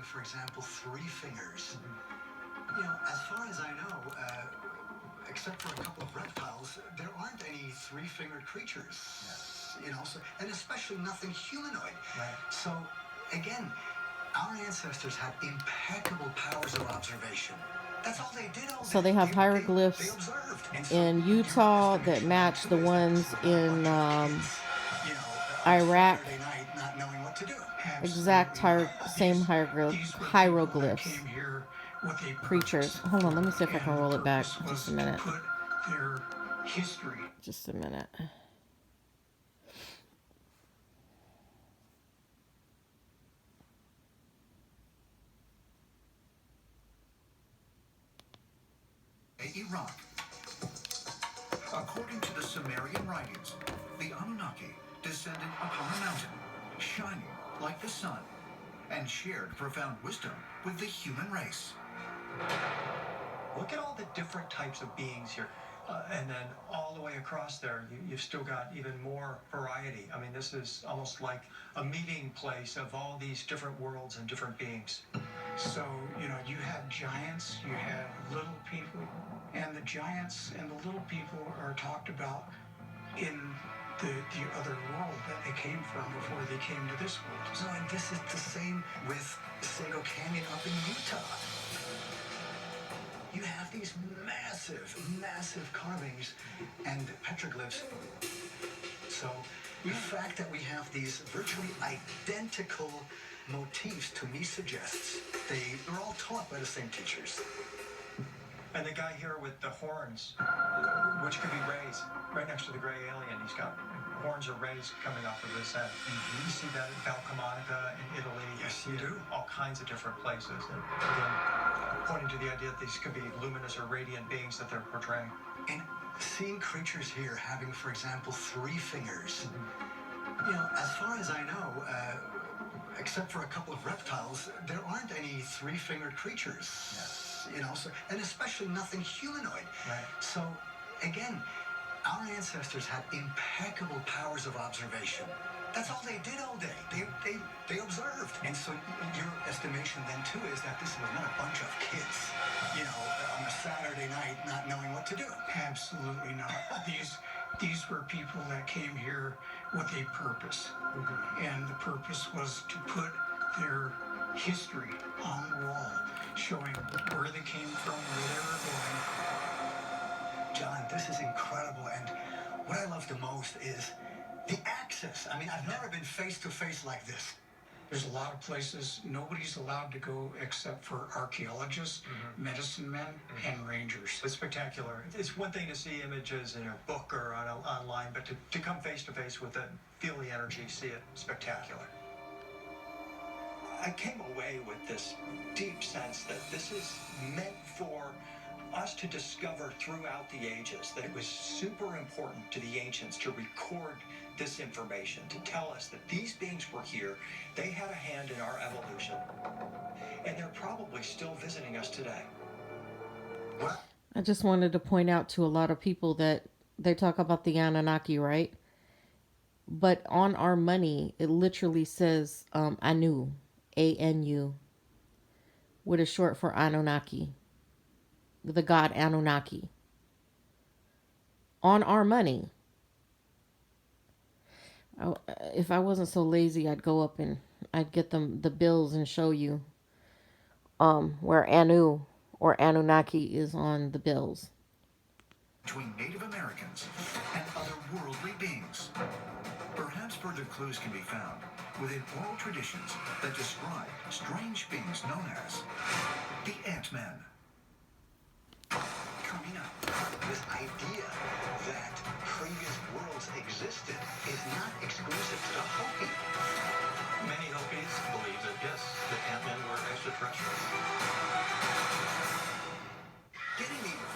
having, for example, 3 fingers. You know, as far as I know, except for a couple of reptiles, there aren't any 3-fingered creatures. Yes. You know, so, and especially nothing humanoid. Right. So, again, our ancestors had impeccable powers of observation. That's all they did all day. So they have hieroglyphs in Utah that match the ones in Iraq. Exact same hieroglyphs. Creatures. Hold on, let me see if I can roll it back. Just a minute. Just a minute. Iraq. According to the Sumerian writings, the Anunnaki descended upon a mountain, shining like the sun, and shared profound wisdom with the human race. Look at all the different types of beings here. And then all the way across there, you've still got even more variety. I mean, this is almost like a meeting place of all these different worlds and different beings. So, you know, you have giants, you have little people, and the giants and the little people are talked about in the other world that they came from before they came to this world. So, and this is the same with Sago Canyon up in Utah. You have these massive carvings and petroglyphs. So the fact that we have these virtually identical motifs to me suggests they're all taught by the same teachers. And the guy here with the horns, which could be rays, right next to the gray alien, he's got horns or rays coming off of his head. Mm-hmm. You see that in Valcamonica in Italy. Yes, you do. All kinds of different places. And again, pointing to the idea that these could be luminous or radiant beings that they're portraying. And seeing creatures here having, for example, 3 fingers. Mm-hmm. You know, as far as I know, except for a couple of reptiles, there aren't any 3-fingered creatures. Yes. You know, so, and especially nothing humanoid. Right. So, again, our ancestors had impeccable powers of observation. That's all they did all day. They observed. And so your estimation then, too, is that this was not a bunch of kids, you know, on a Saturday night not knowing what to do. Absolutely not. These were people that came here with a purpose. Mm-hmm. And the purpose was to put their history on the wall, showing where they came from, where they were going. John, this is incredible. And what I love the most is the access. I mean, I've never been face to face like this. There's a lot of places nobody's allowed to go except for archaeologists, mm-hmm. medicine men, mm-hmm. and rangers. It's spectacular. It's one thing to see images in a book or online, but to come face to face with it, feel the energy, see it, spectacular. I came away with this deep sense that this is meant for us to discover throughout the ages, that it was super important to the ancients to record this information, to tell us that these beings were here, they had a hand in our evolution, and they're probably still visiting us today. What? I just wanted to point out to a lot of people that they talk about the Anunnaki, right? But on our money, it literally says Anu, A-N-U, what is short for Anunnaki, the god Anunnaki. On our money. If I wasn't so lazy, I'd go up and I'd get the bills and show you where Anu or Anunnaki is on the bills. Between Native Americans and otherworldly beings. Perhaps further clues can be found within oral traditions that describe strange beings known as